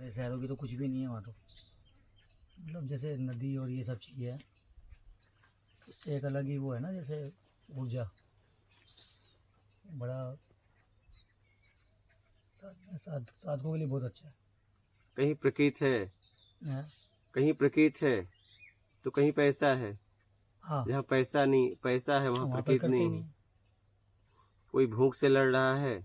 हमारे शहरों की तो कुछ भी नहीं है वहाँ तो। मतलब जैसे नदी और ये सब चीज़ें हैं, उससे एक अलग ही वो है ना, जैसे ऊर्जा बड़ा साधकों के लिए बहुत अच्छा कहीं प्रकृति है, है। कहीं प्रकृति है तो कहीं पैसा है। हाँ, जहाँ पैसा नहीं, पैसा है वहाँ वहाँ पर प्रकृति करते ही नहीं है। नहीं। कोई भूख से लड़ रहा है,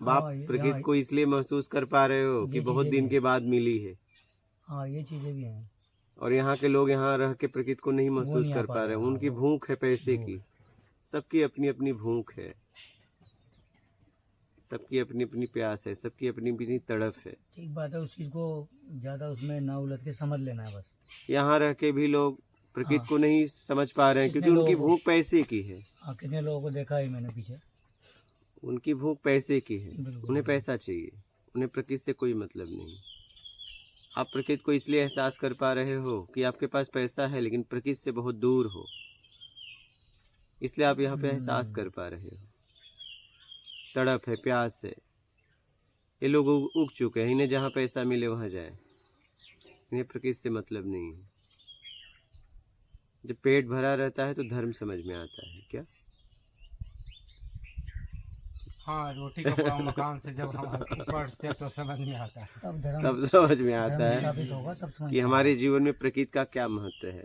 बाप हाँ प्रकृति यहाँ को इसलिए महसूस कर पा रहे हो कि ये बहुत चीज़ें भी दिन के हैं। बाद मिली है। हाँ ये चीज़ें भी हैं, और यहाँ के लोग यहाँ रह के प्रकृति को नहीं वो महसूस नहीं आ कर पा पा रहे। रहे। हाँ उनकी वो भूख है पैसे भूख की। है। सबकी अपनी अपनी भूख है, सबकी अपनी अपनी प्यास है, सबकी अपनी अपनी तड़प है। ठीक बात है, उस चीज़ को ज़्यादा उसमें ना उलझ के समझ लेना है बस। यहाँ रह के भी लोग प्रकृति हाँ को नहीं समझ पा रहे हैं कितने क्योंकि उनकी लोगों को, भूख पैसे की है। हाँ कितने लोगों को देखा है मैंने पीछे। उनकी भूख पैसे की है, बिल्कुल उन्हें बिल्कुल। पैसा चाहिए, उन्हें प्रकृति से कोई मतलब नहीं। आप प्रकृति को इसलिए एहसास कर पा रहे हो कि आपके पास पैसा है लेकिन प्रकृति से बहुत दूर हो, इसलिए आप यहाँ पे एहसास कर पा रहे हो। तड़प है, प्यास है। ये लोग उग चुके हैं, इन्हें जहाँ पैसा मिले वहाँ जाए, इन्हें प्रकृति से मतलब नहीं है। जब पेट भरा रहता है तो धर्म समझ में आता है क्या? हाँ, रोटी कपड़ा मकान से जब हम हल्की पढ़ते हैं तो समझ नहीं आता है। तब समझ में आता धर्म है स्थापित होगा तब समझ कि में हमारे जीवन में प्रकृति का क्या महत्व है।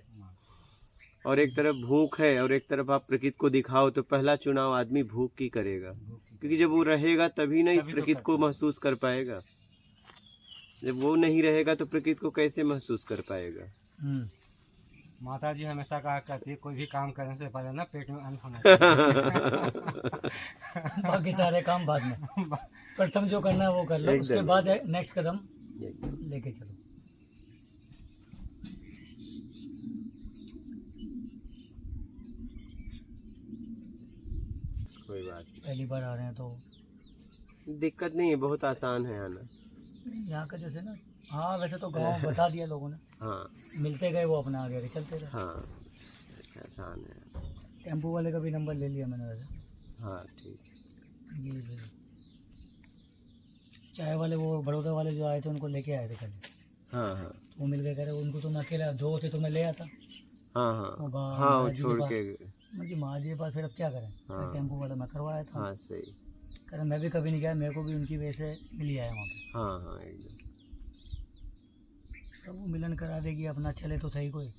और एक तरफ भूख है और एक तरफ आप प्रकृति को दिखाओ, तो पहला चुनाव आदमी भूख की करेगा, क्योंकि जब वो रहेगा तभी ना इस प्रकृति को महसूस कर पाएगा। जब वो नहीं रहेगा तो प्रकृति को कैसे महसूस कर पाएगा? माता जी हमेशा कहा करती है, कोई भी काम करने से पहले ना पेट में अन्न होना चाहिए। बाकी सारे काम बाद में, प्रथम जो करना है वो कर लो, एकदम। उसके बाद नेक्स्ट कदम लेके चलो। कोई बात नहीं, पहली बार आ रहे हैं तो दिक्कत नहीं है, बहुत आसान है आना। यहाँ का जैसे ना, हाँ वैसे तो गाँव बता दिया लोगों ने, हाँ मिलते गए वो अपना आगे आगे चलते रहे। हाँ, ऐसा आसान है। टेम्पो वाले का भी नंबर ले लिया मैंने वैसे। हाँ ठीक। ये भी। चाय वाले वो बड़ौदा वाले जो आए थे उनको लेके आए थे कल, हाँ हाँ तो वो मिल गए, कह रहे उनको तो मैं अकेला, दो होते तो मैं ले आता। हाँ वो हाँ हाँ, वो महाराज जी के छोड़ पास, के। मुझे महाराज जी के पास फिर अब क्या करें। हाँ। टेम्पो वाला मैं करवाया था। हाँ सही। कह रहे मैं भी कभी नहीं गया, मेरे को भी उनकी वजह से मिल ही आया वहाँ पे। हाँ हाँ एकदम। सब वो मिलन करा देगी अपना, चले तो सही कोई।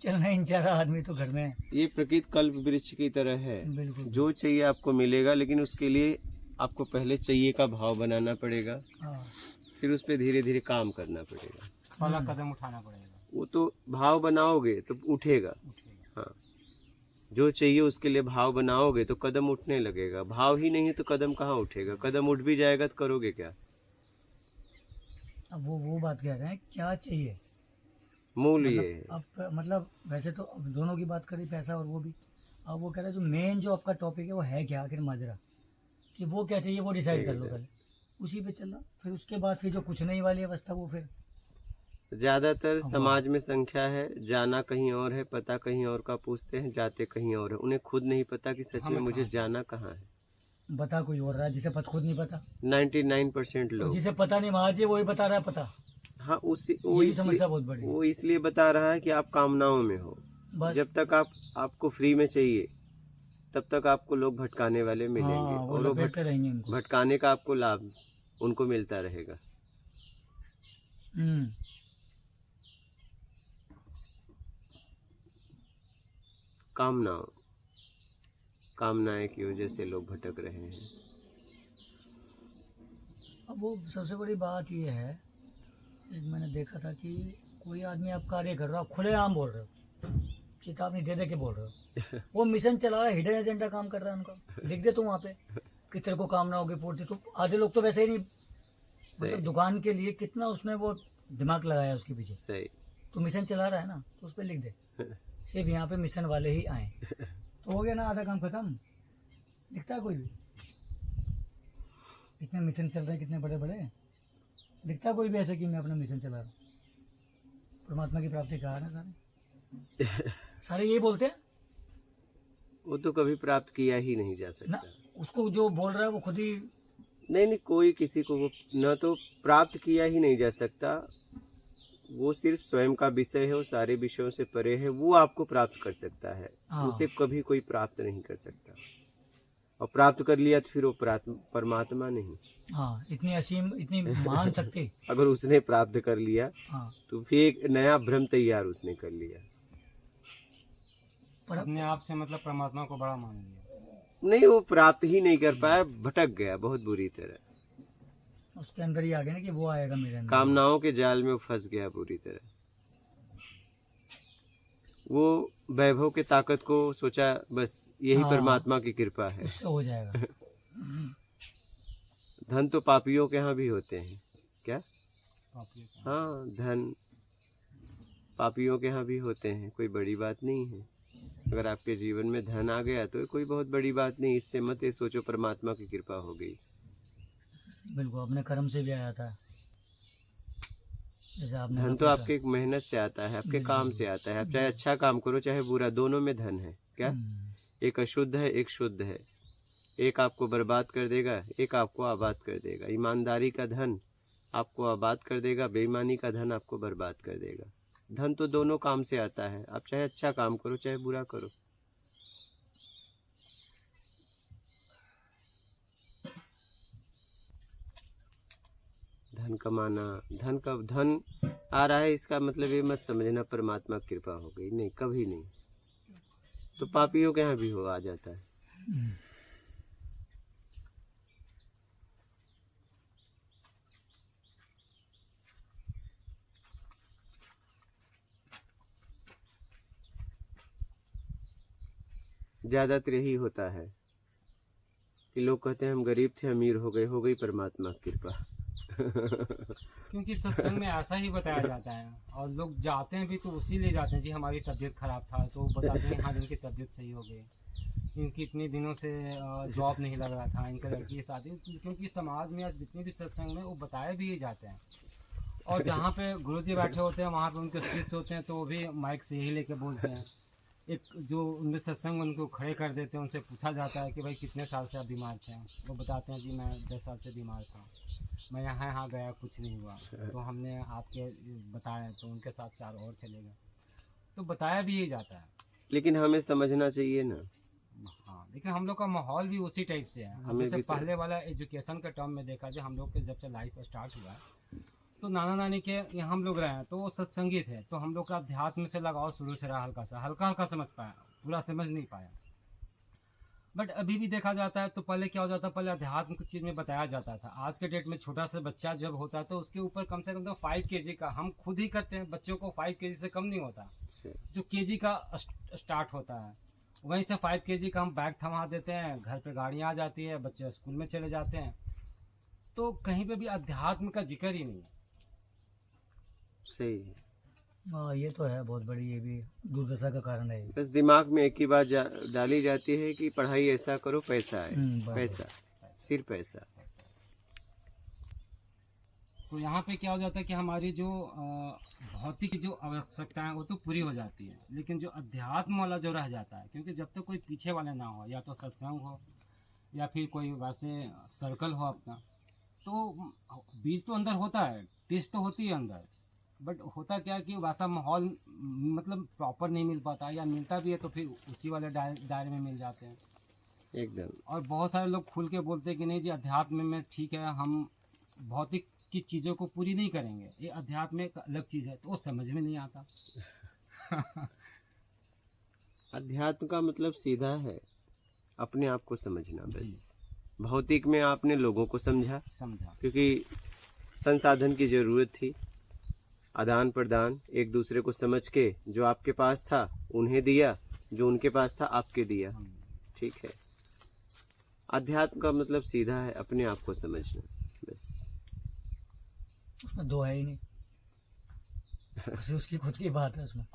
चलना इन चारा आदमी तो घर में है। ये प्रकृति कल्प वृक्ष की तरह है, बिल्कुल। जो चाहिए आपको मिलेगा, लेकिन उसके लिए आपको पहले चाहिए का भाव बनाना पड़ेगा, हाँ फिर उस पर धीरे धीरे काम करना पड़ेगा। पहला कदम उठाना पड़ेगा। वो तो भाव बनाओगे तो उठेगा। हाँ, जो चाहिए उसके लिए भाव बनाओगे तो कदम उठने लगेगा। भाव ही नहीं तो कदम कहाँ उठेगा? कदम उठ भी जाएगा तो करोगे क्या? अब वो बात कह रहे हैं, क्या चाहिए मूल मतलब, ये है। अब मतलब वैसे तो अब दोनों की बात करी, पैसा और वो भी। अब वो कह रहे हैं जो मेन जो आपका टॉपिक है वो है क्या आखिर, माजरा कि वो क्या चाहिए वो डिसाइड कर लो पहले, उसी पे चलना। फिर उसके बाद फिर जो कुछ नहीं वाली अवस्था वो फिर ज्यादातर समाज में संख्या है, जाना कहीं और है, पता कहीं और का पूछते हैं, जाते कहीं और है। उन्हें खुद नहीं पता कि सच में मुझे जाना कहाँ है। बता कोई और रहा है, जिसे पता खुद नहीं पता। 99% और लोग। जिसे पता नहीं महाराज जी वही बता रहा है पता। हाँ, ये भी समस्या बहुत बड़ी है। वो इसलिए बता रहा है कि आप कामनाओं में हो। बस जब तक आपको फ्री में चाहिए तब तक आपको लोग भटकाने वाले मिलेंगे। हाँ, वो और वो लपेटते रहेंगे इनको। भटकाने का आपको लाभ उनको मिलता रहेगा। कामनाएं की वजह से लोग भटक रहे हैं। अब वो सबसे बड़ी बात ये है, एक मैंने देखा था कि कोई आदमी आप कार्य कर रहा हो, खुलेआम बोल रहे हो, चेतावनी दे दे के बोल रहे हो, वो मिशन चला रहा है, हिडन एजेंडा काम कर रहा है उनका, लिख दे तू वहाँ पे कि तेरे को कामनाओं की पूर्ति। तो आधे लोग तो वैसे ही नहीं, मतलब दुकान के लिए कितना उसने वो दिमाग लगाया उसके पीछे। सही। तो मिशन चला रहा है ना, तो उस पर लिख दे सिर्फ यहाँ पे मिशन वाले ही आए, तो हो गया ना, आधा काम खत्म। लिखता है कोई भी कितने मिशन चल रहे हैं, कितने बड़े बड़े, दिखता कोई भी ऐसे कि मैं अपना मिशन चला रहा हूँ। परमात्मा की प्राप्ति कहा है ना, सारे यही बोलते हैं। वो तो कभी प्राप्त किया ही नहीं जा ना सकता। उसको जो बोल रहा है वो खुद ही नहीं नहीं, कोई किसी को वो न तो प्राप्त किया ही नहीं जा सकता। वो सिर्फ स्वयं का विषय है, वो सारे विषयों से परे है, वो आपको प्राप्त कर सकता है। हाँ। उसे कभी कोई प्राप्त नहीं कर सकता, और प्राप्त कर लिया तो फिर वो परमात्मा नहीं। हाँ, इतनी असीम, इतनी महान शक्ति। अगर उसने प्राप्त कर लिया हाँ, तो फिर एक नया भ्रम तैयार उसने कर लिया। पर अपने आप से मतलब परमात्मा को बड़ा मान लिया। नहीं, वो प्राप्त ही नहीं कर पाया, भटक गया बहुत बुरी तरह। उसके अंदर ही आ गया ना कि वो आएगा मेरे अंदर। कामनाओं के जाल में वो फंस गया पूरी तरह। वो वैभव के ताकत को सोचा बस यही हाँ। परमात्मा की कृपा है। उससे हो जाएगा। धन तो पापियों के यहाँ भी होते हैं क्या? पापियों का। हाँ, धन पापियों के यहाँ भी होते हैं, कोई बड़ी बात नहीं है। अगर आपके जीवन में धन आ गया तो कोई बहुत बड़ी बात नहीं, इससे मत ये सोचो परमात्मा की कृपा हो गई। बिल्कुल, अपने कर्म से भी आया था, जैसे आपने धन तो कहा। आपके मेहनत से आता है, आपके काम से आता है। आप चाहे अच्छा काम करो चाहे बुरा, दोनों में धन है क्या? एक अशुद्ध है, एक शुद्ध है। एक आपको बर्बाद कर देगा, एक आपको आबाद कर देगा। ईमानदारी का धन आपको आबाद कर देगा, बेईमानी का धन आपको बर्बाद कर देगा। धन तो दोनों काम से आता है, आप चाहे अच्छा काम करो चाहे बुरा करो। धन कमाना, धन आ रहा है, इसका मतलब ये मत समझना परमात्मा की कृपा हो गई, नहीं, कभी नहीं। तो पापियों के यहाँ भी हो आ जाता है। ज्यादातर यही होता है कि लोग कहते हैं हम गरीब थे अमीर हो गई परमात्मा की कृपा। क्योंकि सत्संग में ऐसा ही बताया जाता है, और लोग जाते हैं भी तो उसी लिए जाते हैं जी हमारी तबीयत खराब था तो बताते हैं हाँ इनकी तबीयत सही हो गई, इनकी इतने दिनों से जॉब नहीं लग रहा था, इनका लड़की की शादी। क्योंकि समाज में आज जितने भी सत्संग में वो बताए भी जाते हैं, और जहाँ पे गुरुजी बैठे होते हैं वहाँ पे उनके शिष्य होते हैं तो वो भी माइक से यही लेके बोलते हैं। एक जो उनमें सत्संग उनको खड़े कर देते हैं, उनसे पूछा जाता है कि भाई कितने साल से आप बीमार थे? वो बताते हैं जी मैं 10 साल से बीमार था, मैं यहाँ गया कुछ नहीं हुआ, तो हमने आपके बताया तो उनके साथ 4 और चले गए, तो बताया भी यही जाता है। लेकिन हमें समझना चाहिए ना। हाँ, लेकिन हम लोग का माहौल भी उसी टाइप से है। हमें जैसे भी तो- पहले वाला एजुकेशन का टर्म में देखा जाए, हम लोग के जब से लाइफ स्टार्ट हुआ तो नाना नानी के यहाँ हम लोग रहे हैं तो वो सत्संगी थे, तो हम लोग का अध्यात्म से लगाव शुरू से रहा, हल्का हल्का समझ पाया, पूरा समझ नहीं पाया। बट अभी भी देखा जाता है तो पहले क्या हो जाता, पहले अध्यात्म कुछ चीज़ में बताया जाता था। आज के डेट में छोटा सा बच्चा जब होता है तो उसके ऊपर कम से कम तो 5 kg का, हम खुद ही करते हैं, बच्चों को 5 kg से कम नहीं होता, जो kg का स्टार्ट होता है वहीं से 5 kg का हम बैग थमा देते हैं, घर पे गाड़ियाँ आ जाती है, बच्चे स्कूल में चले जाते हैं, तो कहीं पे भी अध्यात्म का जिक्र ही नहीं है। सही है। हाँ, ये तो है, बहुत बड़ी ये भी दुर्दशा का कारण है। बस दिमाग में एक ही बात डाली जाती है कि पढ़ाई ऐसा करो पैसा है, बस। पैसा, सिर्फ पैसा। तो यहाँ पे क्या हो जाता है कि हमारी जो भौतिक जो आवश्यकताएं हैं वो तो पूरी हो जाती है, लेकिन जो अध्यात्म वाला जो रह जाता है, क्योंकि जब तक कोई पीछे वाले ना हो, या तो सत्संग हो या फिर कोई वैसे सर्कल हो अपना, तो बीज तो अंदर होता है, टेस्ट तो होती है अंदर, बट होता क्या है कि वैसा माहौल मतलब प्रॉपर नहीं मिल पाता, या मिलता भी है तो फिर उसी वाले दायरे में मिल जाते हैं एकदम। और बहुत सारे लोग खुल के बोलते हैं कि नहीं जी अध्यात्म में ठीक है, हम भौतिक की चीज़ों को पूरी नहीं करेंगे, ये अध्यात्म एक अलग चीज़ है, तो वो समझ में नहीं आता। अध्यात्म का मतलब सीधा है अपने आप को समझना बस। भौतिक में आपने लोगों को समझा, क्योंकि संसाधन की जरूरत थी, आदान प्रदान, एक दूसरे को समझ के जो आपके पास था उन्हें दिया, जो उनके पास था आपके दिया, ठीक है। अध्यात्म का मतलब सीधा है अपने आप को समझना बस। उसमें दो है ही नहीं, उसकी खुद की बात है उसमें।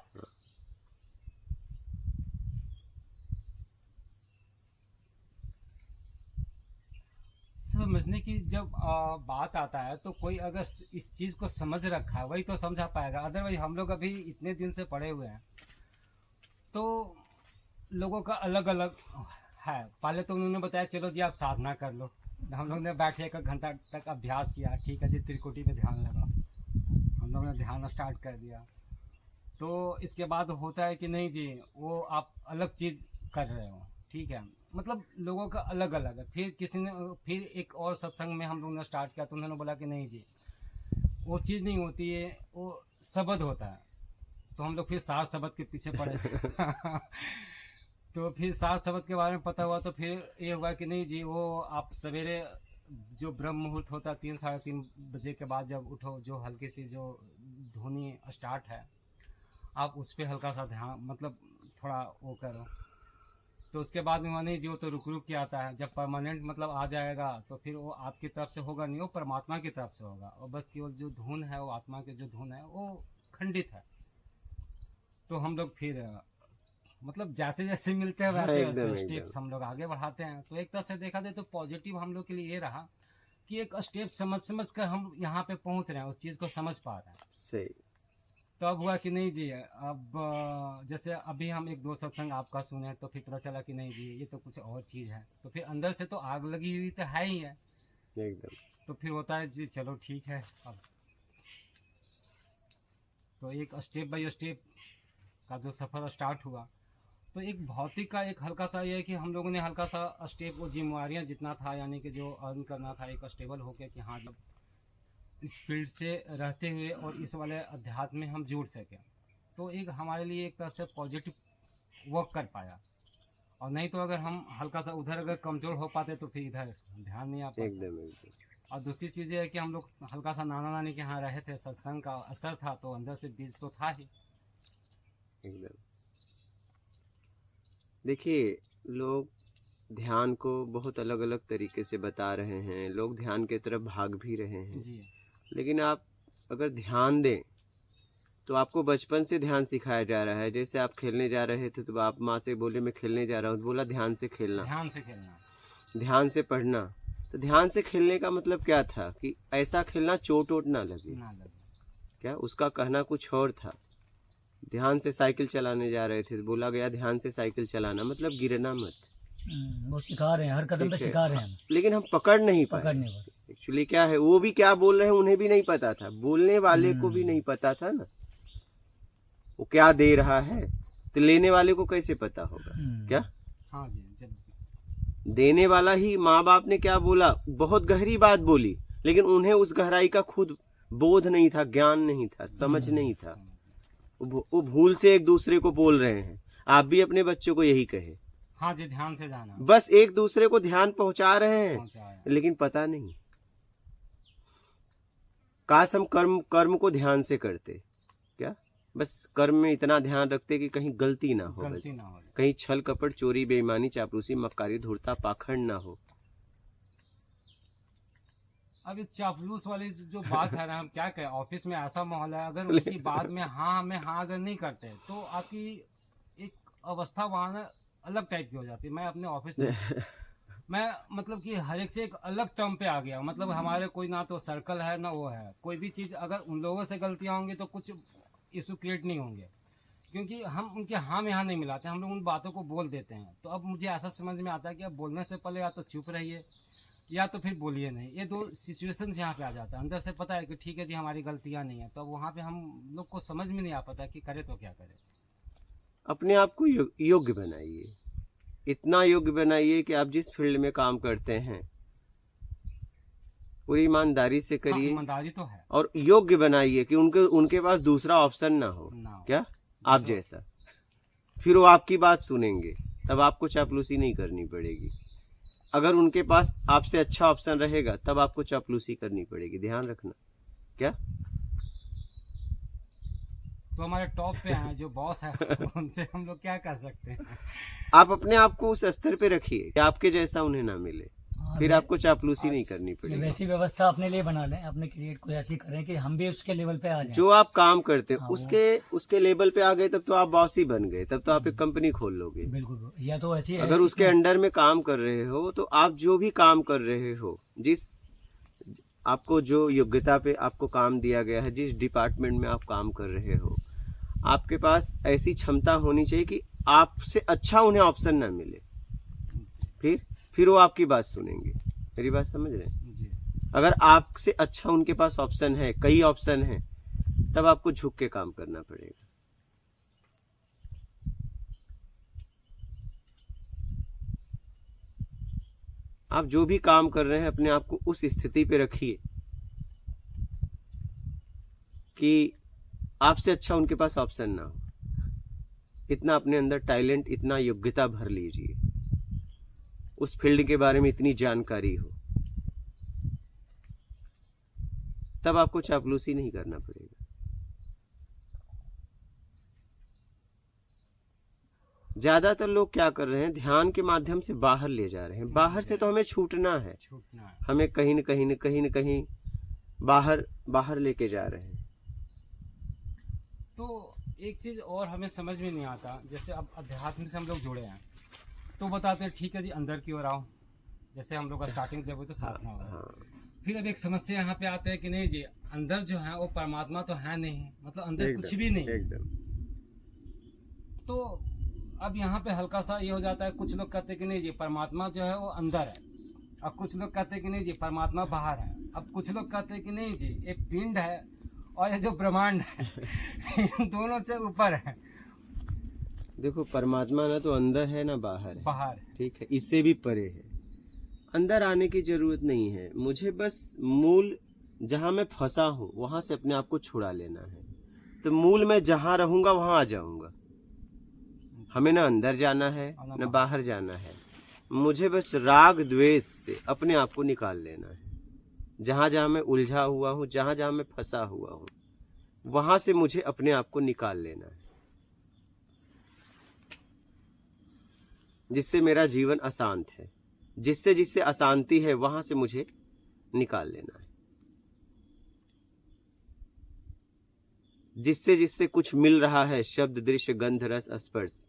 समझने की जब बात आता है तो कोई अगर इस चीज़ को समझ रखा है वही तो समझा पाएगा, अदरवाइज हम लोग अभी इतने दिन से पढ़े हुए हैं तो लोगों का अलग अलग है। पहले तो उन्होंने बताया चलो जी आप साधना कर लो, हम लोग ने बैठे 1 घंटा तक अभ्यास किया, ठीक है जी, त्रिकोटि पे ध्यान लगा, हम लोग ने ध्यान स्टार्ट कर दिया। तो इसके बाद होता है कि नहीं जी, वो आप अलग चीज़ कर रहे हो, ठीक है, मतलब लोगों का अलग अलग है। फिर किसी ने, फिर एक और सत्संग में हम लोग ने स्टार्ट किया, तो उन्होंने बोला कि नहीं जी, वो चीज़ नहीं होती है, वो शब्द होता है। तो हम लोग फिर सार शब्द के पीछे पड़े। तो फिर सार शब्द के बारे में पता हुआ, तो फिर ये हुआ कि नहीं जी, वो आप सवेरे जो ब्रह्म मुहूर्त होता है 3 साढ़े 3 बजे के बाद जब उठो, जो हल्की सी जो धुनी स्टार्ट है, आप उस पर हल्का सा ध्यान, मतलब थोड़ा वो करो। तो उसके बाद में नहीं जी, वो तो रुक रुक के आता है, जब परमानेंट मतलब आ जाएगा तो फिर वो आपकी तरफ से होगा नहीं, वो परमात्मा की तरफ से होगा। और बस केवल जो धुन है, वो आत्मा की जो धुन है, वो खंडित है। तो हम लोग फिर मतलब जैसे जैसे मिलते हैं वैसे एकदम, वैसे एकदम। स्टेप्स हम लोग आगे बढ़ाते हैं। तो एक तरह से देखा जाए तो पॉजिटिव हम लोग के लिए ये रहा कि एक स्टेप समझ समझ कर हम यहाँ पे पहुँच रहे हैं, उस चीज़ को समझ पा रहे हैं। सही। तो अब हुआ कि नहीं जी, अब जैसे अभी हम 1-2 सत्संग आपका सुने, तो फिर पता चला कि नहीं जी, ये तो कुछ और चीज़ है। तो फिर अंदर से तो आग लगी हुई तो है ही है। एकदम। तो फिर होता है जी, चलो ठीक है। अब तो एक स्टेप बाय स्टेप का जो सफ़र स्टार्ट हुआ, तो एक भौतिक का एक हल्का सा ये है कि हम लोगों ने हल्का सा स्टेप, वो जिम्मेवारियाँ जितना था, यानी कि जो अर्न करना था, एक स्टेबल होकर कि हाँ, जब इस फील्ड से रहते हुए और इस वाले अध्यात्म में हम जुड़ सकें, तो एक हमारे लिए एक तरह से पॉजिटिव वर्क कर पाया। और नहीं तो अगर हम हल्का सा उधर अगर कमज़ोर हो पाते तो फिर इधर ध्यान नहीं आ पाता। एकदम एकदम। और दूसरी चीज़ ये है कि हम लोग हल्का सा नाना नानी के यहाँ रहे थे, सत्संग का असर था, तो अंदर से बीज तो था ही। एकदम। देखिए, लोग ध्यान को बहुत अलग अलग तरीके से बता रहे हैं, लोग ध्यान की तरफ भाग भी रहे हैं। जी लेकिन आप अगर ध्यान दें तो आपको बचपन से ध्यान सिखाया जा रहा है। जैसे आप खेलने जा रहे थे तो आप माँ से बोले मैं खेलने जा रहा हूँ, तो बोला ध्यान से खेलना, ध्यान से खेलना, ध्यान से पढ़ना। तो ध्यान से खेलने का मतलब क्या था कि ऐसा खेलना चोट वोट ना लगे, ना लगे। क्या उसका कहना कुछ और था। ध्यान से साइकिल चलाने जा रहे थे तो बोला गया ध्यान से साइकिल चलाना, मतलब गिरना मत। वो सिखा रहे हैं, हर कदम पे ठीक है, सिखा रहे हैं हम, लेकिन हम पकड़ नहीं पाए। पकड़ने वाले। एक्चुअली क्या है, वो भी क्या बोल रहे हैं उन्हें भी नहीं पता था, बोलने वाले को भी नहीं पता था ना वो क्या दे रहा है, तो लेने वाले को कैसे पता होगा। क्या हाँ जी, जब देने वाला ही, माँ बाप ने क्या बोला, बहुत गहरी बात बोली, लेकिन उन्हें उस गहराई का खुद बोध नहीं था, ज्ञान नहीं था, समझ नहीं था। वो भूल से एक दूसरे को बोल रहे हैं। आप भी अपने बच्चों को यही कहे, हाँ जी, ध्यान से जाना, बस एक दूसरे को ध्यान पहुंचा रहे हैं, पहुंचाया। लेकिन पता नहीं। काश हम कर्म को ध्यान से करते, क्या बस कर्म में इतना ध्यान रखते कि कहीं गलती ना हो, गलती बस ना हो। कहीं छल कपट चोरी बेईमानी चापलूसी मक्कारी धूर्ता पाखंड ना हो। अब ये चापलूस वाली जो बात है ना, हम क्या कहें, ऑफिस में ऐसा माहौल है, अगर उनकी बात में हाँ हमें हाँ अगर नहीं करते तो आपकी एक अवस्था वहाँ ना अलग टाइप की हो जाती है। मैं अपने ऑफिस में मैं मतलब कि हर एक से एक अलग टर्म पे आ गया, मतलब हमारे कोई ना तो सर्कल है ना वो है, कोई भी चीज़ अगर उन लोगों से गलतियाँ होंगी तो कुछ इशू क्रिएट नहीं होंगे, क्योंकि हम उनके हाँ में हाँ नहीं मिलाते, हम लोग उन बातों को बोल देते हैं। तो अब मुझे ऐसा समझ में आता है कि अब बोलने से पहले या तो चुप रहिए या तो फिर बोलिए नहीं। ये दो सिचुएशन यहाँ पे आ जाता है। अंदर से पता है कि ठीक है जी हमारी गलतियाँ नहीं है, तो अब वहाँ पे हम लोग को समझ में नहीं आ पाता कि करे तो क्या करे। अपने आप को योग्य बनाइए, इतना योग्य बनाइए कि आप जिस फील्ड में काम करते हैं पूरी ईमानदारी से हाँ, करिए, ईमानदारी तो है, और योग्य बनाइए कि उनके पास दूसरा ऑप्शन ना हो, क्या आप जैसा। फिर वो आपकी बात सुनेंगे, तब आपको चापलूसी नहीं करनी पड़ेगी। अगर उनके पास आपसे अच्छा ऑप्शन रहेगा तब आपको चापलूसी करनी पड़ेगी, ध्यान रखना। क्या तो हमारे टॉप पे हैं जो बॉस है उनसे हम लोग क्या कर सकते हैं। आप अपने आप को उस स्तर पे रखिए कि आपके जैसा उन्हें ना मिले, फिर आपको चापलूसी नहीं करनी ये पड़ेगी। वैसी व्यवस्था अपने लिए बना लें, अपने क्रिएट कोई ऐसी करें कि हम भी उसके लेवल पे आ जाएं। जो आप काम करते हैं हाँ, उसके लेवल पे आ गए, तब तो आप बॉस ही बन गए, तब तो आप एक कंपनी खोल लोगे। बिल्कुल, या तो ऐसी है अगर उसके अंडर में काम कर रहे हो तो आप जो भी काम कर रहे हो, जिस आपको जो योग्यता पे आपको काम दिया गया है, जिस डिपार्टमेंट में आप काम कर रहे हो, आपके पास ऐसी क्षमता होनी चाहिए कि आपसे अच्छा उन्हें ऑप्शन ना मिले, फिर वो आपकी बात सुनेंगे। मेरी बात समझ रहे हैं? जी अगर आपसे अच्छा उनके पास ऑप्शन है, कई ऑप्शन है, तब आपको झुक के काम करना पड़ेगा। आप जो भी काम कर रहे हैं अपने आप को उस स्थिति पे रखिए कि आपसे अच्छा उनके पास ऑप्शन ना हो। इतना अपने अंदर टैलेंट, इतना योग्यता भर लीजिए, उस फील्ड के बारे में इतनी जानकारी हो, तब आपको चापलूसी नहीं करना पड़ेगा। ज्यादातर लोग क्या कर रहे हैं, ध्यान के माध्यम से बाहर ले जा रहे हैं। बाहर से तो हमें छूटना है, हमें कहीं न कहीं बाहर लेके जा रहे हैं। तो एक चीज और हमें समझ में नहीं आता, जैसे अब अध्यात्म से हम लोग जुड़े हैं तो बताते हैं ठीक है जी अंदर की ओर आओ, जैसे हम लोग का स्टार्टिंग जब हुई तो साधना हो गया। फिर अब एक समस्या यहाँ पे आते हैं कि नहीं जी अंदर जो है वो परमात्मा तो है नहीं, मतलब अंदर कुछ भी नहीं एकदम। तो अब यहाँ पे हल्का सा ये हो जाता है, कुछ लोग कहते हैं कि नहीं जी परमात्मा जो है वो अंदर है, अब कुछ लोग कहते हैं कि नहीं जी परमात्मा बाहर है, अब कुछ लोग कहते हैं कि नहीं जी ये पिंड है और ये जो ब्रह्मांड है इन दोनों से ऊपर है। देखो परमात्मा ना तो अंदर है ना बाहर है, ठीक है, इससे भी परे है। अंदर आने की जरूरत नहीं है, मुझे बस मूल जहां मैं फंसा हूं वहां से अपने आप को छुड़ा लेना है। तो मूल में जहां रहूंगा वहां आ जाऊंगा। हमें ना अंदर जाना है ना बाहर जाना है, मुझे बस राग द्वेष से अपने आप को निकाल लेना है। जहां जहां मैं उलझा हुआ हूं, जहां जहां मैं फंसा हुआ हूं, वहां से मुझे अपने आप को निकाल लेना है, जिससे मेरा जीवन अशांत है। जिससे जिससे अशांति है वहां से मुझे निकाल लेना है। जिससे जिससे कुछ मिल रहा है, शब्द दृश्य गंध रस स्पर्श,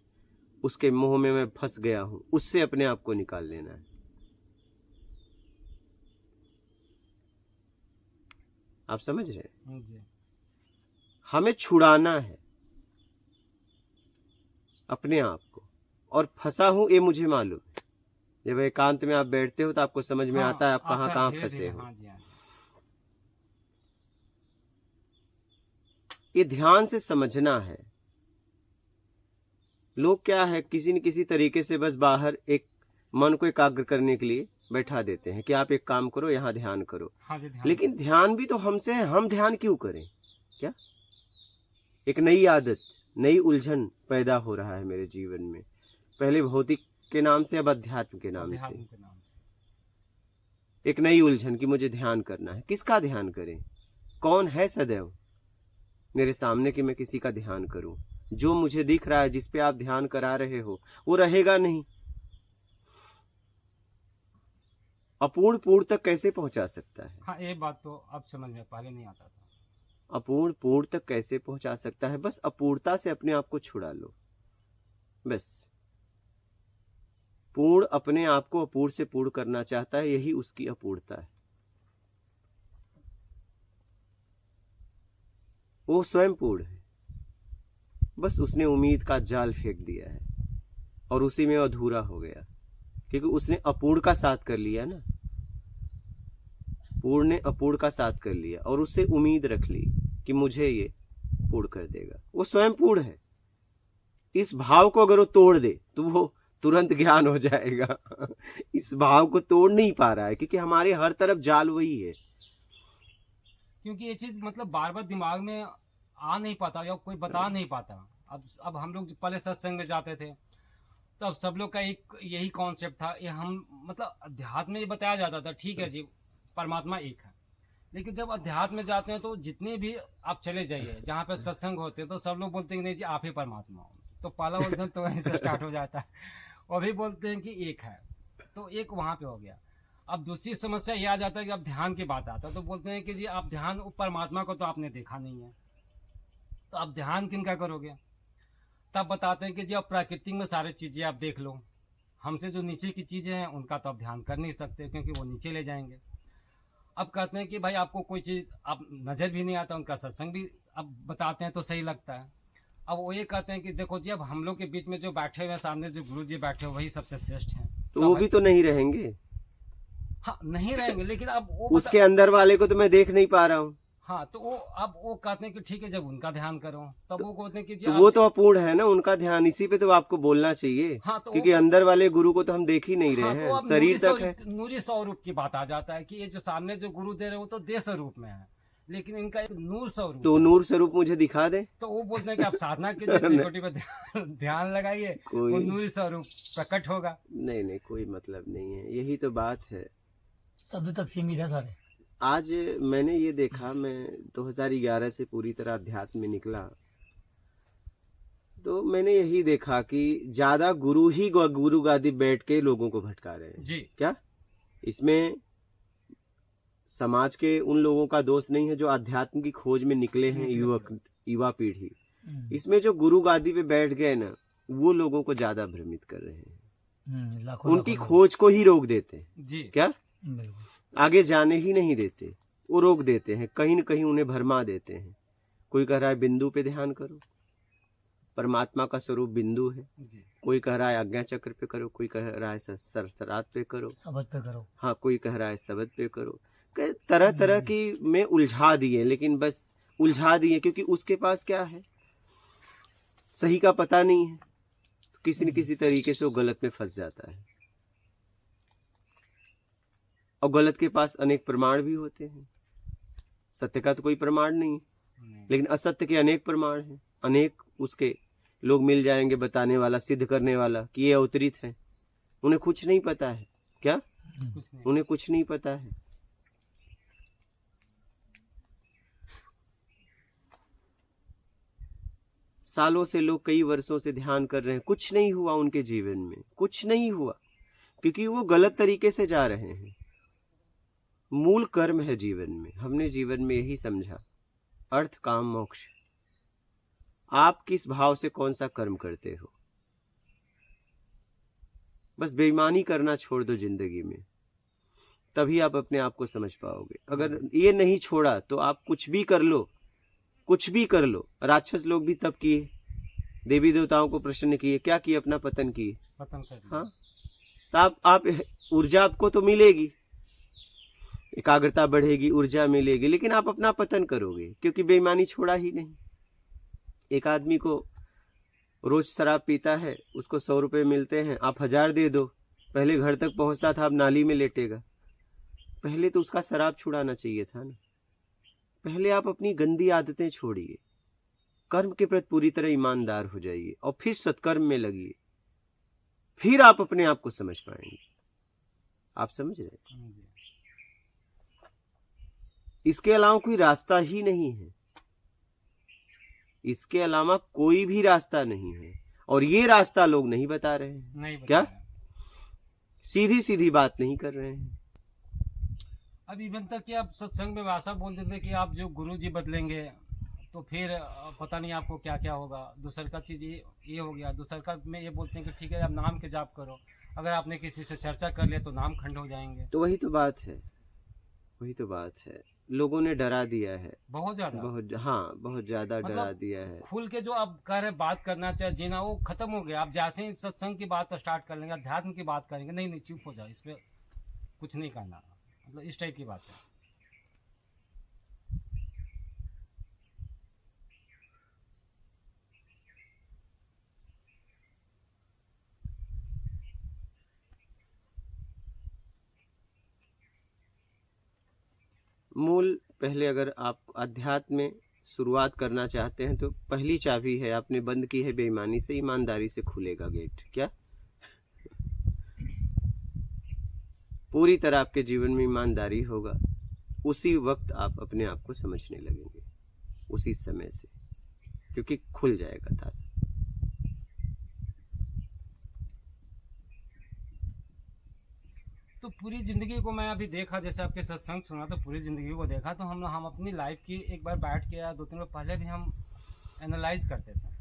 उसके मोह में मैं फंस गया हूं, उससे अपने आप को निकाल लेना है। आप समझ रहे हैं? हमें छुड़ाना है अपने आप को, और फंसा हूं ये मुझे मालूम है। जब एकांत में आप बैठते हो तो आपको समझ में आता है आप कहां कहां फंसे हो। ये ध्यान से समझना है। लोग क्या है, किसी न किसी तरीके से बस बाहर एक मन को एकाग्र करने के लिए बैठा देते हैं कि आप एक काम करो, यहाँ ध्यान करो। लेकिन ध्यान भी तो हमसे है, हम ध्यान क्यों करें? क्या एक नई आदत, नई उलझन पैदा हो रहा है मेरे जीवन में, पहले भौतिक के नाम से अब अध्यात्म के नाम से। एक नई उलझन कि मुझे ध्यान करना है। किसका ध्यान करें? कौन है सदैव मेरे सामने कि मैं किसी का ध्यान करूं? जो मुझे दिख रहा है, जिस पे आप ध्यान करा रहे हो, वो रहेगा नहीं। अपूर्ण पूर्ण तक कैसे पहुंचा सकता है? हाँ, ये बात तो अब समझ में, पहले नहीं आता था। अपूर्ण पूर्ण तक कैसे पहुंचा सकता है? बस अपूर्णता से अपने आप को छुड़ा लो। बस पूर्ण अपने आप को अपूर्ण से पूर्ण करना चाहता है, यही उसकी अपूर्णता है। वो स्वयं पूर्ण है, बस उसने उम्मीद का जाल फेंक दिया है और उसी में अधूरा हो गया, क्योंकि उसने अपूर्ण का साथ कर लिया ना। पूर्ण ने अपूर्ण का साथ कर लिया और उससे उम्मीद रख ली कि मुझे ये पूर्ण कर देगा। वो स्वयं पूर्ण है। इस भाव को अगर वो तोड़ दे तो वो तुरंत ज्ञान हो जाएगा। इस भाव को तोड़ नहीं पा रहा है, क्योंकि हमारे हर तरफ जाल वही है। क्योंकि ये चीज मतलब बार बार दिमाग में आ नहीं पाता या कोई बता नहीं पाता। अब हम लोग पहले सत्संग में जाते थे तो अब सब लोग का एक यही कॉन्सेप्ट था, ये हम मतलब अध्यात्म में ये बताया जाता था ठीक है जी परमात्मा एक है। लेकिन जब अध्यात्म में जाते हैं तो जितने भी आप चले जाइए जहाँ पे सत्संग होते हैं तो सब लोग बोलते हैं नहीं जी आप ही परमात्मा हो। तो पहला उलझन तो वहीं से स्टार्ट हो जाता है। वो भी बोलते हैं कि एक है, तो एक वहाँ पे हो गया। अब दूसरी समस्या ये आ जाता है कि अब ध्यान की बात आता है तो बोलते हैं कि जी आप ध्यान परमात्मा को तो आपने देखा नहीं है, तो आप ध्यान किन का करोगे? तब बताते हैं कि जी अब प्राकृतिक में सारी चीज़ें आप देख लो, हमसे जो नीचे की चीज़ें हैं उनका तो आप ध्यान कर नहीं सकते क्योंकि वो नीचे ले जाएंगे। अब कहते हैं कि भाई आपको कोई चीज़ अब नज़र भी नहीं आता, उनका सत्संग भी अब बताते हैं तो सही लगता है। अब वो ये कहते हैं कि देखो जी अब हम लोग के बीच में जो बैठे हुए हैं, सामने जो गुरु जी बैठे हुए वही सबसे श्रेष्ठ हैं। तो वो भी तो नहीं रहेंगे। हाँ नहीं रहेंगे, लेकिन अब वो उसके अंदर वाले को तो मैं देख नहीं पा रहा हूँ। हाँ तो वो अब वो कहते हैं कि ठीक है जब उनका ध्यान करो, तब वो कहते हैं कि जी तो आप वो तो अपूर्ण है ना, उनका ध्यान इसी पे तो आपको बोलना चाहिए। हाँ तो क्योंकि अंदर वाले गुरु को तो हम देख ही नहीं रहे हाँ तो हैं, अब शरीर तक है। नूरी स्वरूप की बात आ जाता है कि ये जो सामने जो गुरु दे रहे हैं वो तो देह स्वरूप में है, लेकिन इनका एक नूर स्वरूप तो है। नूर स्वरूप मुझे दिखा दे। तो वो बोलते हैं कि आप साधना कीजिए, त्रिकोटि पे ध्यान लगाइए, वो कोई नूरी स्वरूप प्रकट होगा। नहीं, कोई मतलब नहीं है, यही तो बात है। शब्द तक सीमित है सारे। आज मैंने ये देखा, मैं 2011 से पूरी तरह अध्यात्म में निकला, तो मैंने यही देखा कि ज्यादा गुरु ही गुरु गादी बैठ के लोगों को भटका रहे हैं। जी क्या इसमें समाज के उन लोगों का दोष नहीं है जो अध्यात्म की खोज में निकले हैं, युवा पीढ़ी। इसमें जो गुरु गादी पे बैठ गए ना, वो लोगों को ज्यादा भ्रमित कर रहे हैं, लाखों उनकी लाखों खोज को ही रोक देते हैं। जी क्या लोग। बिल्कुल। आगे जाने ही नहीं देते, वो रोक देते हैं, कहीं न कहीं उन्हें भरमा देते हैं। कोई कह रहा है बिंदु पे ध्यान करो, परमात्मा का स्वरूप बिंदु है। जी कोई कह रहा है आज्ञा चक्र पे करो, कोई कह रहा है सहस्त्रार्थ पे करो, शब्द पे करो। हाँ कोई कह रहा है शब्द पे करो। तरह तरह की में उलझा दिए, लेकिन बस उलझा दिए, क्योंकि उसके पास क्या है, सही का पता नहीं है, तो किसी न किसी तरीके से वो गलत में फंस जाता है। और गलत के पास अनेक प्रमाण भी होते हैं, सत्य का तो कोई प्रमाण नहीं, लेकिन असत्य के अनेक प्रमाण हैं। अनेक उसके लोग मिल जाएंगे बताने वाला, सिद्ध करने वाला कि ये अवतरित है। उन्हें कुछ नहीं पता है। क्या कुछ नहीं। उन्हें कुछ नहीं पता है। सालों से लोग कई वर्षों से ध्यान कर रहे हैं, कुछ नहीं हुआ उनके जीवन में, कुछ नहीं हुआ, क्योंकि वो गलत तरीके से जा रहे हैं। मूल कर्म है जीवन में, हमने जीवन में यही समझा, अर्थ काम मोक्ष। आप किस भाव से कौन सा कर्म करते हो, बस बेईमानी करना छोड़ दो जिंदगी में, तभी आप अपने आप को समझ पाओगे। अगर ये नहीं छोड़ा तो आप कुछ भी कर लो, कुछ भी कर लो। राक्षस लोग भी तप किए, देवी देवताओं को प्रसन्न किए, क्या किए, अपना पतन किए। पतन कर दिया। हाँ तो आप ऊर्जा आपको तो मिलेगी, एकाग्रता बढ़ेगी, ऊर्जा मिलेगी, लेकिन आप अपना पतन करोगे, क्योंकि बेईमानी छोड़ा ही नहीं। एक आदमी को रोज शराब पीता है, उसको 100 रुपए मिलते हैं, आप 1000 दे दो, पहले घर तक पहुंचता था, अब नाली में लेटेगा। पहले तो उसका शराब छुड़ाना चाहिए था ना। पहले आप अपनी गंदी आदतें छोड़िए, कर्म के प्रति पूरी तरह ईमानदार हो जाइए, और फिर सत्कर्म में लगिए, फिर आप अपने आप को समझ पाएंगे। आप समझ रहे हैं? इसके अलावा कोई रास्ता ही नहीं है, इसके अलावा कोई भी रास्ता नहीं है, और ये रास्ता लोग नहीं बता रहे हैं। नहीं क्या बताया। सीधी सीधी बात नहीं कर रहे हैं। अब इवन तक कि आप सत्संग में वैसा बोल देते कि आप जो गुरु जी बदलेंगे तो फिर पता नहीं आपको क्या क्या होगा। दूसर का चीज़ ये हो गया, दूसर का में ये बोलते हैं कि ठीक है आप नाम के जाप करो, अगर आपने किसी से चर्चा कर लिया तो नाम खंड हो जाएंगे। तो वही तो बात है, वही तो बात है, लोगों ने डरा दिया है बहुत ज़्यादा, बहुत ज्यादा मतलब डरा दिया है। खुल के जो आप कह रहे बात करना चाहे जीना, वो खत्म हो गया। आप जैसे ही सत्संग की बात स्टार्ट कर लेंगे, अध्यात्म की बात करेंगे, नहीं चुप हो जाओ, इसमें कुछ नहीं करना, मतलब इस टाइप की बात है। मूल पहले अगर आप अध्यात्म में शुरुआत करना चाहते हैं तो पहली चाबी है, आपने बंद की है बेईमानी से, ईमानदारी से खुलेगा गेट। क्या पूरी तरह आपके जीवन में ईमानदारी होगा, उसी वक्त आप अपने आप को समझने लगेंगे, उसी समय से, क्योंकि खुल जाएगा ताला। तो पूरी ज़िंदगी को मैं अभी देखा, जैसे आपके सत्संग सुना तो पूरी ज़िंदगी को देखा, तो हम अपनी लाइफ की एक बार बैठ के या 2-3 बार पहले भी हम एनालाइज करते थे।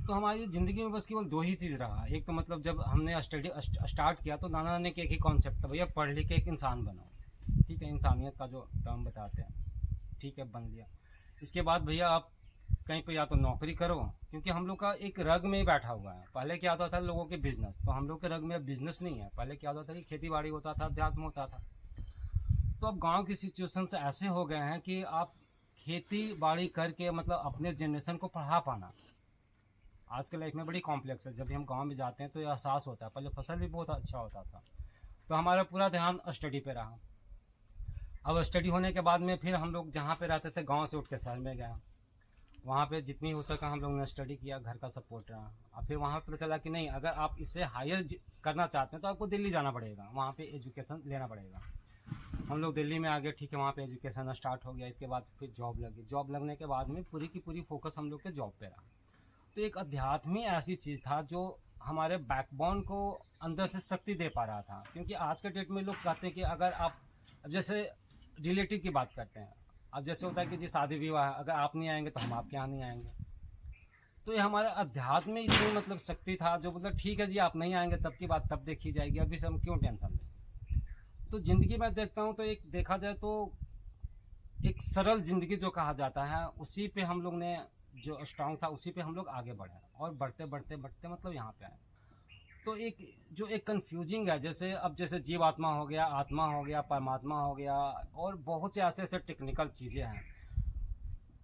तो हमारी ज़िंदगी में बस केवल 2 ही चीज़ रहा। एक तो मतलब जब हमने स्टडी स्टार्ट किया तो नाना ने एक ही कॉन्सेप्ट था, भैया पढ़ लिख के एक इंसान बनो। ठीक है, इंसानियत का जो टर्म बताते हैं, ठीक है, बन लिया। इसके बाद भैया आप कहीं पे या तो नौकरी करो, क्योंकि हम लोग का एक रग में ही बैठा हुआ है। पहले क्या होता था लोगों के बिजनेस, तो हम लोग के रग में अब बिजनेस नहीं है। पहले क्या होता था कि खेती बाड़ी होता था, अध्यात्म होता था। तो अब गांव की सिचुएशन से ऐसे हो गए हैं कि आप खेती बाड़ी करके मतलब अपने जनरेशन को पढ़ा पाना आज के लाइफ में बड़ी कॉम्प्लेक्स है। जब भी हम गांव में जाते हैं तो ये एहसास होता है। पहले फसल भी बहुत अच्छा होता था, तो हमारा पूरा ध्यान स्टडी पे रहा। अब स्टडी होने के बाद में फिर हम लोग जहाँ पे रहते थे गांव से उठ के शहर में गए, वहाँ पे जितनी हो सका हम लोग ने स्टडी किया, घर का सपोर्ट रहा। अब फिर वहाँ पता चला कि नहीं, अगर आप इसे हायर करना चाहते हैं तो आपको दिल्ली जाना पड़ेगा, वहाँ पे एजुकेशन लेना पड़ेगा। हम लोग दिल्ली में आ गए, ठीक है, वहाँ पे एजुकेशन स्टार्ट हो गया। इसके बाद फिर जॉब लगी, जॉब लगने के बाद में पूरी की पूरी फोकस हम लोग के जॉब पे रहा। तो एक अध्यात्म ही ऐसी चीज़ था जो हमारे बैकबोन को अंदर से शक्ति दे पा रहा था। क्योंकि आज के डेट में लोग कहते हैं कि अगर आप, अब जैसे रिलेटिव की बात करते हैं, अब जैसे होता है कि जी शादी विवाह, अगर आप नहीं आएंगे तो हम आपके यहाँ नहीं आएंगे। तो ये हमारा अध्यात्म में इतनी मतलब शक्ति था जो मतलब ठीक है जी, आप नहीं आएंगे तब की बात तब देखी जाएगी, अभी से हम क्यों टेंशन लें। तो ज़िंदगी में देखता हूँ तो एक देखा जाए तो एक सरल ज़िंदगी जो कहा जाता है, उसी पे हम लोग ने जो स्ट्रांग था उसी पे हम लोग आगे बढ़े और बढ़ते बढ़ते बढ़ते मतलब यहाँ पे आए। तो एक जो एक कंफ्यूजिंग है, जैसे अब जैसे जीव आत्मा हो गया, आत्मा हो गया, परमात्मा हो गया, और बहुत से ऐसे ऐसे टेक्निकल चीज़ें हैं।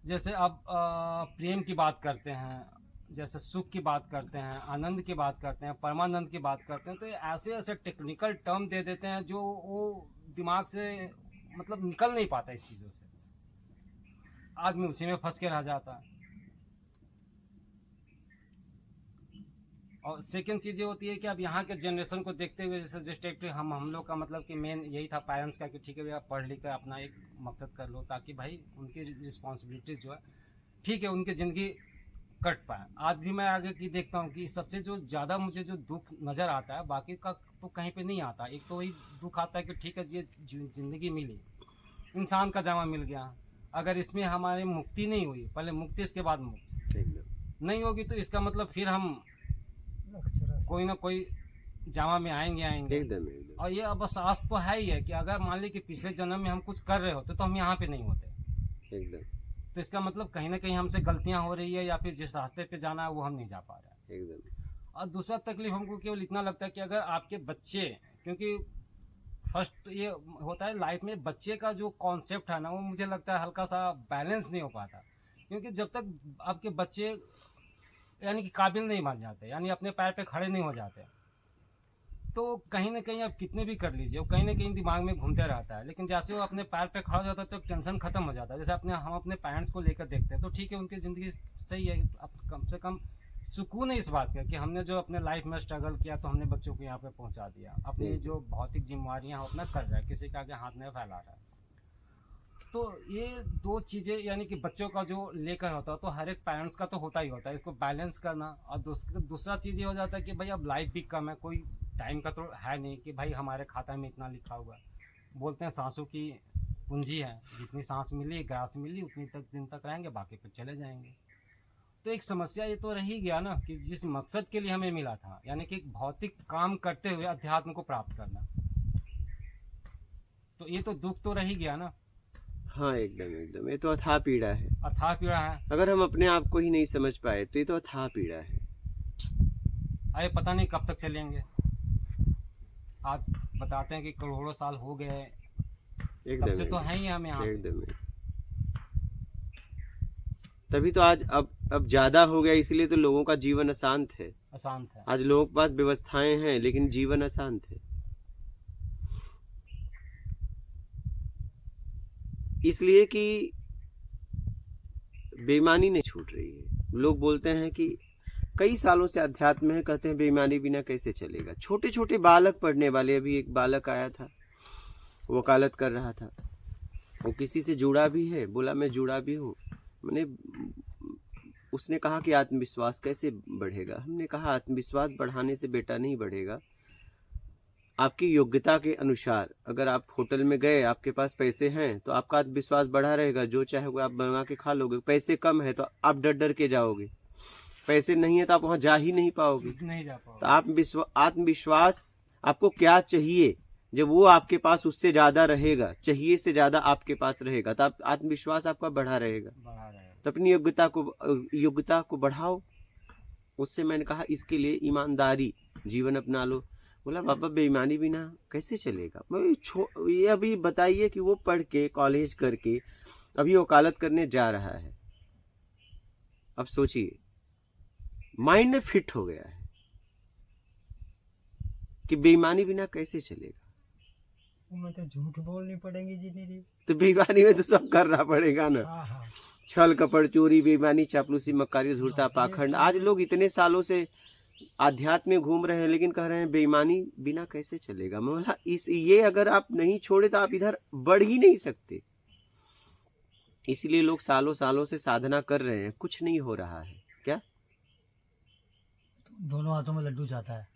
जैसे अब प्रेम की बात करते हैं, जैसे सुख की बात करते हैं, आनंद की बात करते हैं, परमानंद की बात करते हैं, तो ये ऐसे ऐसे टेक्निकल टर्म दे देते हैं जो वो दिमाग से मतलब निकल नहीं पाता इस चीज़ों से। आदमी उसी में फंस के रह जाता है। और सेकंड चीज़ ये होती है कि अब यहाँ के जनरेशन को देखते हुए, जैसे जिस हम लोग का मतलब कि मेन यही था पेरेंट्स का कि ठीक है भैया पढ़ लिख कर अपना एक मकसद कर लो, ताकि भाई उनकी रिस्पॉन्सिबिलिटीज जो है ठीक है उनकी ज़िंदगी कट पाए। आज भी मैं आगे की देखता हूँ कि सबसे जो ज़्यादा मुझे जो दुख नज़र आता है, बाकी का तो कहीं पे नहीं आता। एक तो वही दुख आता है कि ठीक है ये ज़िंदगी मिली, इंसान का जामा मिल गया, अगर इसमें हमारी मुक्ति नहीं हुई, पहले मुक्ति इसके बाद मुक्ति नहीं होगी, तो इसका मतलब फिर हम कोई ना कोई जामा में आएंगे एकदम। और ये अब एहसास तो है ही है कि अगर मान ली कि पिछले जन्म में हम कुछ कर रहे होते तो हम यहाँ पे नहीं होते एकदम। तो इसका मतलब कहीं ना कहीं हमसे गलतियां हो रही है, या फिर जिस रास्ते पे जाना है वो हम नहीं जा पा रहे हैं एकदम। और दूसरा तकलीफ हमको केवल इतना लगता है कि अगर आपके बच्चे, क्योंकि फर्स्ट ये होता है लाइफ में बच्चे का जो कॉन्सेप्ट है ना, वो मुझे लगता है हल्का सा बैलेंस नहीं हो पाता। क्योंकि जब तक आपके बच्चे यानी कि काबिल नहीं बन जाते, यानी अपने पैर पे खड़े नहीं हो जाते, तो कहीं ना कहीं आप कितने भी कर लीजिए वो कहीं ना कहीं दिमाग में घूमते रहता है। लेकिन जैसे वो अपने पैर पे खड़ा हो जाता है तो टेंशन खत्म हो जाता है। जैसे हम अपने पेरेंट्स को लेकर देखते हैं तो ठीक है उनकी ज़िंदगी सही है, अब कम से कम सुकून है इस बात का कि हमने जो अपने लाइफ में स्ट्रगल किया तो हमने बच्चों को यहाँ पे पहुँचा दिया। अपनी जो भौतिक जिम्मेवारियाँ हैं अपना कर रहा है, किसी के आगे हाथ नहीं फैला रहा है। तो ये दो चीज़ें यानी कि बच्चों का जो लेकर होता है तो हर एक पेरेंट्स का तो होता ही होता है, इसको बैलेंस करना। और दूसरा चीज़ ये हो जाता है कि भाई अब लाइफ भी कम है, कोई टाइम का तो है नहीं कि भाई हमारे खाता में इतना लिखा हुआ है। बोलते हैं सांसों की पूंजी है, जितनी सांस मिली गैस मिली उतनी तक दिन तक रहेंगे, बाकी फिर चले जाएंगे। तो एक समस्या ये तो रह ही गया ना कि जिस मकसद के लिए हमें मिला था, यानी कि एक भौतिक काम करते हुए अध्यात्म को प्राप्त करना, तो ये तो दुख तो रह ही गया ना। हाँ एकदम एकदम, ये तो अथाह पीड़ा है। अथाह पीड़ा है। अगर हम अपने आप को ही नहीं समझ पाए तो ये तो अथाह पीड़ा है। अरे पता नहीं कब तक चलेंगे। आज बताते हैं कि करोड़ों साल हो गए, तब से तो है ही हम यहाँ। एकदम। तभी तो आज अब ज्यादा हो गया, इसलिए तो लोगों का जीवन अशांत है। अशांत है। आज लोगों के पास व्यवस्थाएं हैं लेकिन जीवन अशांत है। इसलिए कि बेईमानी नहीं छूट रही है। लोग बोलते हैं कि कई सालों से अध्यात्म है, कहते हैं बेईमानी बिना कैसे चलेगा। छोटे छोटे बालक पढ़ने वाले, अभी एक बालक आया था वकालत कर रहा था, वो किसी से जुड़ा भी है, बोला मैं जुड़ा भी हूँ। मैंने उसने कहा कि आत्मविश्वास कैसे बढ़ेगा। हमने कहा आत्मविश्वास बढ़ाने से बेटा नहीं बढ़ेगा, आपकी योग्यता के अनुसार। अगर आप होटल में गए, आपके पास पैसे हैं तो आपका आत्मविश्वास बढ़ा रहेगा, जो चाहे वो आप बनवा के खा लोगे। पैसे कम है तो आप डर डर के जाओगे, पैसे नहीं है तो आप वहां जा ही नहीं पाओगे। नहीं जा पाओगे। तो आत्मविश्वास आपको क्या चाहिए, जब वो आपके पास उससे ज्यादा रहेगा, चाहिए से ज्यादा आपके पास रहेगा, तो आत्मविश्वास आपका बढ़ा रहेगा। तो अपनी योग्यता को बढ़ाओ। उससे मैंने कहा इसके लिए ईमानदारी जीवन अपना लो, बोला बाबा बेईमानी बिना कैसे चलेगा। मैं ये अभी बताइए कि वो पढ़ के कॉलेज करके अभी वकालत करने जा रहा है। अब सोचिए माइंड में फिट हो गया है कि बेईमानी बिना कैसे चलेगा। मैं तो झूठ बोलनी पड़ेगी जिंदगी। तो बेईमानी में तो सब करना पड़ेगा ना। हाँ हाँ। छल कपट चोरी बेईमानी चापलूसी मक्कारी धूर्ता पाखंड। आज लोग इतने सालों से आध्यात्म में घूम रहे हैं लेकिन कह रहे हैं बेईमानी बिना कैसे चलेगा। मैं बोला ये अगर आप नहीं छोड़े तो आप इधर बढ़ ही नहीं सकते। इसलिए लोग सालों सालों से साधना कर रहे हैं, कुछ नहीं हो रहा है। क्या दोनों हाथों में लड्डू चाहता है,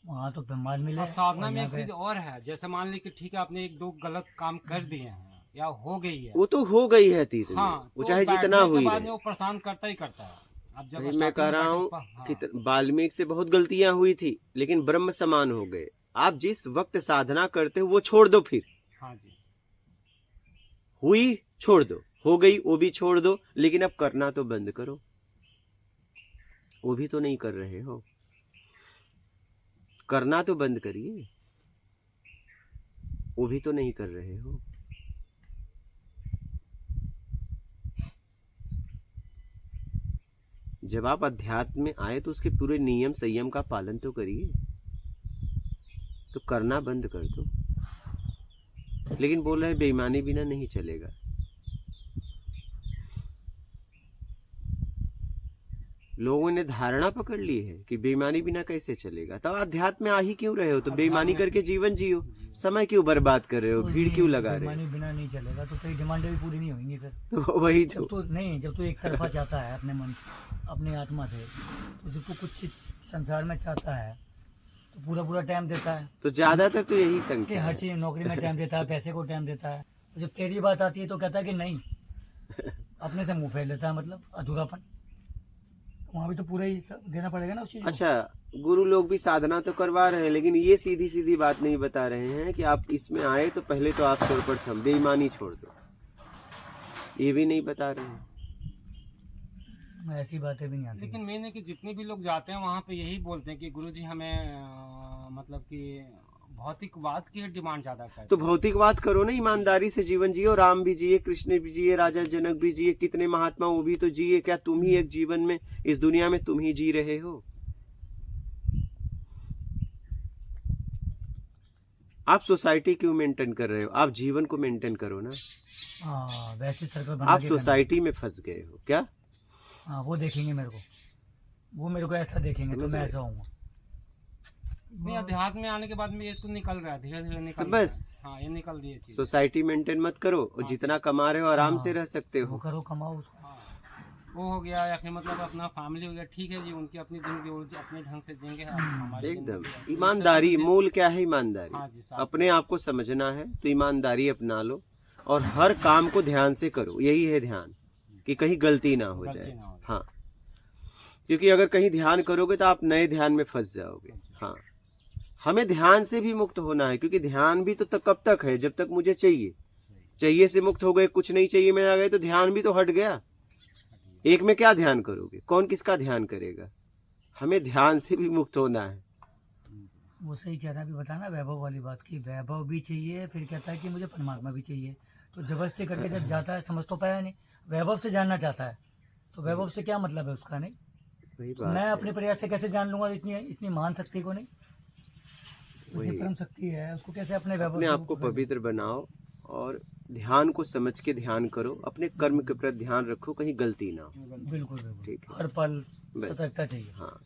वहाँ तो ब्रह्मांड मिले। और साधना और में यहाँ एक पे चीज और है, जैसे मान ली कि ठीक है आपने एक दो गलत काम कर दिए हैं या हो गई है, वो तो हो गई है तीत में, हाँ, वो तो चाहे बैठने जितना के हुई बाद रहे। में वो परेशान करता ही करता है। अब जब मैं कह रहा हूँ हाँ, कि वाल्मीकि से बहुत गलतियां हुई थी लेकिन ब्रह्म समान हो गए। आप जिस वक्त साधना करते हो वो छोड़ दो, फिर हाँ जी, हुई छोड़ दो, हो गई वो भी छोड़ दो, लेकिन अब करना तो बंद करो। वो भी तो नहीं कर रहे हो, करना तो बंद करिए। वो भी तो नहीं कर रहे हो। जब आप अध्यात्म में आए तो उसके पूरे नियम संयम का पालन तो करिए। तो करना बंद कर दो। लेकिन बोल रहे हैं बेईमानी बिना नहीं चलेगा। लोगों ने धारणा पकड़ ली है कि बेईमानी बिना कैसे चलेगा। तब अध्यात्म में आ ही क्यों रहे हो? तो बेईमानी करके जीवन जियो। समय क्यों बर्बाद कर रहे हो? भीड़ क्यों लगा रहे हो? बेईमानी बिना नहीं चलेगा तो तेरी डिमांडें भी पूरी नहीं होंगी फिर। तो वही जब तो नहीं, जब तो एक तरफा चाहता है अपने मन से, अपनी आत्मा से, तो जब तो कुछ संसार में चाहता है तो पूरा पूरा टाइम देता है तो ज्यादातर तो यही कि संख्या हर है। चीज नौकरी में टाइम देता है, पैसे को टाइम देता है। तो जब तेरी बात आती है तो कहता है कि नहीं, अपने से मुंह फेर लेता है, मतलब अधूरापन। वहाँ भी तो पूरा ही देना पड़ेगा ना उस चीज को। अच्छा, गुरु लोग भी साधना तो करवा रहे हैं लेकिन ये सीधी सीधी बात नहीं बता रहे हैं कि आप इसमें आए तो पहले तो आप सर्वप्रथम बेईमानी छोड़ दो। ये भी नहीं बता रहे हैं। ऐसी बातें भी नहीं आती। लेकिन मैंने कि जितने भी लोग जाते हैं वहाँ पे यही बोलते हैं कि गुरुजी हमें मतलब कि भौतिकवाद की डिमांड ज्यादा करते हैं। तो भौतिकवाद करो ना, ईमानदारी से जीवन जियो। राम भी जिए, कृष्ण भी जिए, राजा जनक भी जिए, कितने महात्मा वो भी तो जिए। क्या तुम ही एक जीवन में इस दुनिया में तुम ही जी रहे हो? आप सोसाइटी क्यों मेंटेन कर रहे हो? आप जीवन को मेंटेन करो ना। हाँ, वैसे सर्कल बना आप के सोसाइटी में फंस गए हो क्या? करना। हाँ, वो देखेंगे मेरे को, वो मेरे को ऐसा देखेंगे तो मैं ऐसा हूँ। नहीं, अध्यात्म में आने के बाद में ये तो निकल रहा है, धीरे धीरे निकल तो रहा है। बस। हाँ, ये निकल रही है चीज। सोसाइटी मेंटेन मत करो और जितना कमा रहे हो आराम से रह सकते वो हो। करो, कमाओ उसको। हाँ, वो हो गया या फिर मतलब अपना फैमिली हो गया, ठीक है जी, उनकी अपनी जिंदगी वो अपने ढंग से जिएंगे, हमारी एकदम जिंदगी है। ईमानदारी। मूल क्या है? ईमानदारी। हाँ जी, साथ अपने आप को समझना है तो ईमानदारी अपना लो और हर काम को ध्यान से करो। यही है ध्यान, कि कहीं गलती ना हो गलती जाए। ना हो। हाँ, क्योंकि अगर कहीं ध्यान करोगे तो आप नए ध्यान में फंस जाओगे। हाँ, हमें ध्यान से भी मुक्त होना है, क्योंकि ध्यान भी तो कब तक है? जब तक मुझे चाहिए। चाहिए से मुक्त हो गए, कुछ नहीं चाहिए में आ गए तो ध्यान भी तो हट गया। एक में क्या ध्यान करोगे? कौन किसका ध्यान करेगा? हमें ध्यान से भी मुक्त होना है। वो सही कह रहा है, अभी बताना वैभव वाली बात की, वैभव भी चाहिए, फिर कहता है कि मुझे परमात्मा भी चाहिए। तो जबरदस्ती करके जब जाता है, समझ तो पाया नहीं, वैभव से जानना चाहता है, तो वैभव से क्या मतलब है उसका? नहीं, वही तो बात मैं है। अपने प्रयास से कैसे जान लूंगा इतनी इतनी महान शक्ति को? नहीं, वही। इतनी परम शक्ति है, उसको कैसे अपने वैभव अपने से आप को पकड़ लूं? पवित्र बनाओ और ध्यान को समझ के ध्यान करो। अपने कर्म के प्रति ध्यान रखो, कहीं गलती ना हो। बिल्कुल बिल्कुल, ठीक है। हर पल बस। सतर्कता चाहिए। हाँ।